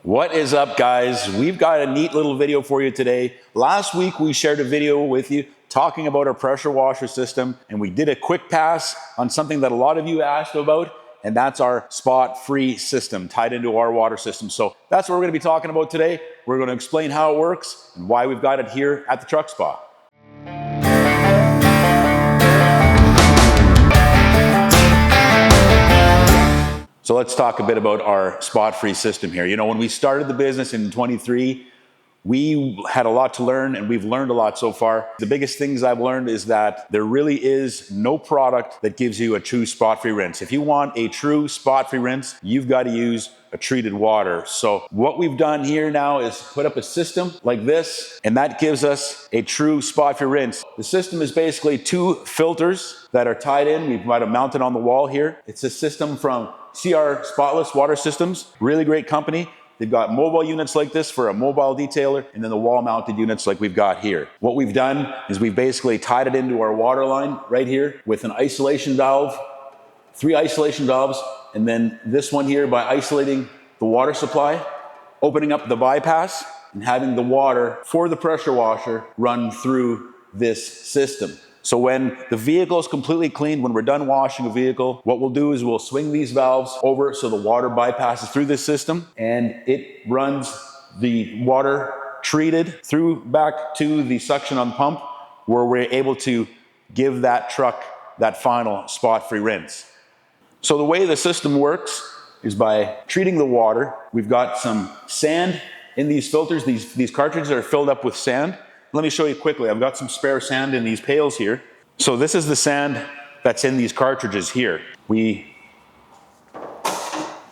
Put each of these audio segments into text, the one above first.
What is up, guys? We've got a neat little video for you today. Last week we shared a video with you talking about our pressure washer system, and we did a quick pass on something that a lot of you asked about, and that's our spot-free system tied into our water system. So that's what we're going to be talking about today. We're going to explain how it works and why we've got it here at the truck spa. So let's talk a bit about our spot-free system here. You know, when we started the business in 23, we had a lot to learn, and we've learned a lot so far. The biggest things I've learned is that there really is no product that gives you a true spot-free rinse. If you want a true spot-free rinse, you've got to use a treated water. So what we've done here now is put up a system like this, and that gives us a true spot-free rinse. The system is basically two filters that are tied in. We've got them mounted on the wall here. It's a system from CR Spotless Water Systems, really great company. They've got mobile units like this for a mobile detailer, and then the wall-mounted units like we've got here. What we've done is we've basically tied it into our water line right here with an isolation valve, 3 isolation valves, and then this one here by isolating the water supply, opening up the bypass, and having the water for the pressure washer run through this system. So when the vehicle is completely cleaned, when we're done washing a vehicle, what we'll do is we'll swing these valves over so the water bypasses through this system, and it runs the water treated through back to the suction on the pump, where we're able to give that truck that final spot-free rinse. So the way the system works is by treating the water. We've got some sand in these filters. These cartridges are filled up with sand. Let me show you quickly. I've got some spare sand in these pails here. So this is the sand that's in these cartridges here. We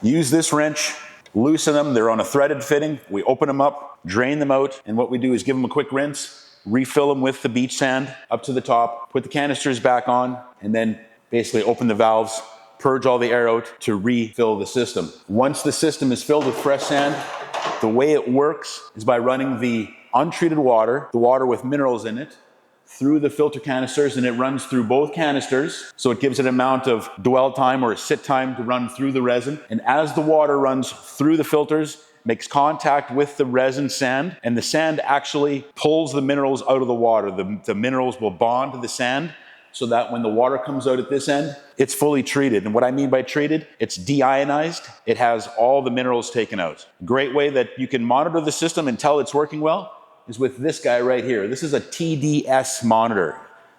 use this wrench, loosen them. They're on a threaded fitting. We open them up, drain them out, and what we do is give them a quick rinse, refill them with the beach sand up to the top, put the canisters back on, and then basically open the valves, purge all the air out to refill the system. Once the system is filled with fresh sand, the way it works is by running the untreated water, the water with minerals in it, through the filter canisters, and it runs through both canisters. So it gives it an amount of dwell time or sit time to run through the resin. And as the water runs through the filters, makes contact with the resin sand, and the sand actually pulls the minerals out of the water. The minerals will bond to the sand so that when the water comes out at this end, it's fully treated. And what I mean by treated, it's deionized. It has all the minerals taken out. Great way that you can monitor the system and tell it's working well is with this guy right here. This is a TDS monitor.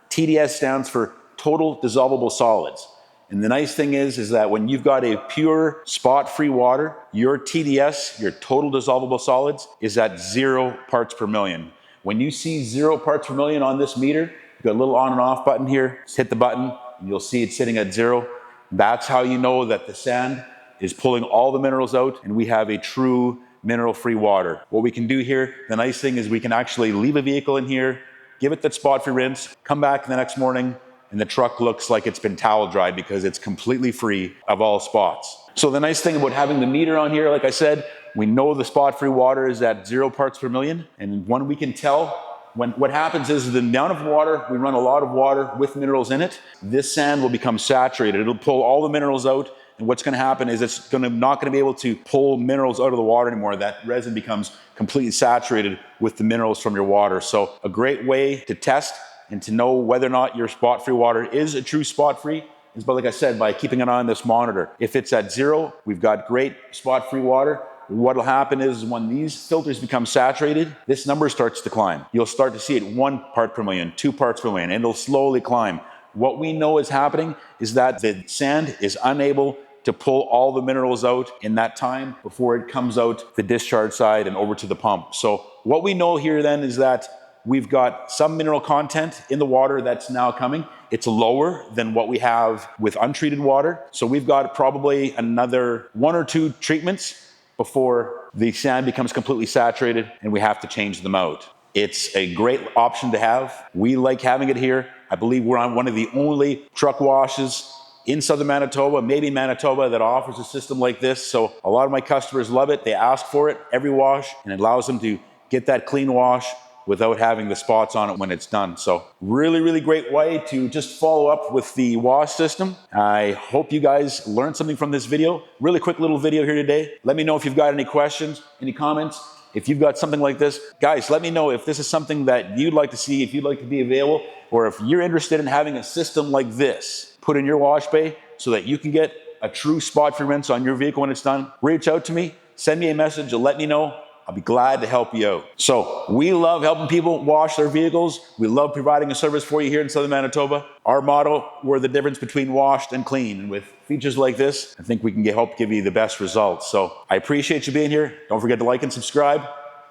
TDS stands for total dissolvable solids. And the nice thing is that when you've got a pure spot-free water, your TDS, your total dissolvable solids, is at 0 parts per million. When you see 0 parts per million on this meter, you've got a little on and off button here. Just hit the button, and you'll see it sitting at 0. That's how you know that the sand is pulling all the minerals out, and we have a true mineral-free water. What we can do here, the nice thing is we can actually leave a vehicle in here, give it that spot-free rinse, come back the next morning, and the truck looks like it's been towel dried because it's completely free of all spots. So the nice thing about having the meter on here, like I said, we know the spot-free water is at 0 parts per million, and when we can tell, what happens is the amount of water, we run a lot of water with minerals in it, this sand will become saturated. It'll pull all the minerals out, and what's going to happen is it's not going to be able to pull minerals out of the water anymore. That resin becomes completely saturated with the minerals from your water. So a great way to test and to know whether or not your spot-free water is a true spot-free is, but like I said, by keeping an eye on this monitor. If it's at 0, we've got great spot-free water. What'll happen is when these filters become saturated, this number starts to climb. You'll start to see it 1 part per million, 2 parts per million, and it'll slowly climb. What we know is happening is that the sand is unable to pull all the minerals out in that time before it comes out the discharge side and over to the pump. So what we know here then is that we've got some mineral content in the water that's now coming. It's lower than what we have with untreated water. So we've got probably another 1 or 2 treatments before the sand becomes completely saturated and we have to change them out. It's a great option to have. We like having it here. I believe we're on one of the only truck washes in southern Manitoba, maybe Manitoba, that offers a system like this. So a lot of my customers love it. They ask for it every wash, and it allows them to get that clean wash without having the spots on it when it's done. So really, really great way to just follow up with the wash system. I hope you guys learned something from this video. Really quick little video here today. Let me know if you've got any questions, any comments. If you've got something like this, guys, let me know if this is something that you'd like to see, if you'd like to be available, or if you're interested in having a system like this put in your wash bay so that you can get a true spot-free rinse on your vehicle when it's done. Reach out to me, send me a message, and let me know. I'll be glad to help you out. So we love helping people wash their vehicles. We love providing a service for you here in Southern Manitoba. Our motto, we're the difference between washed and clean. And with features like this, I think we can help give you the best results. So I appreciate you being here. Don't forget to like and subscribe.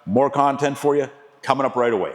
More content for you coming up right away.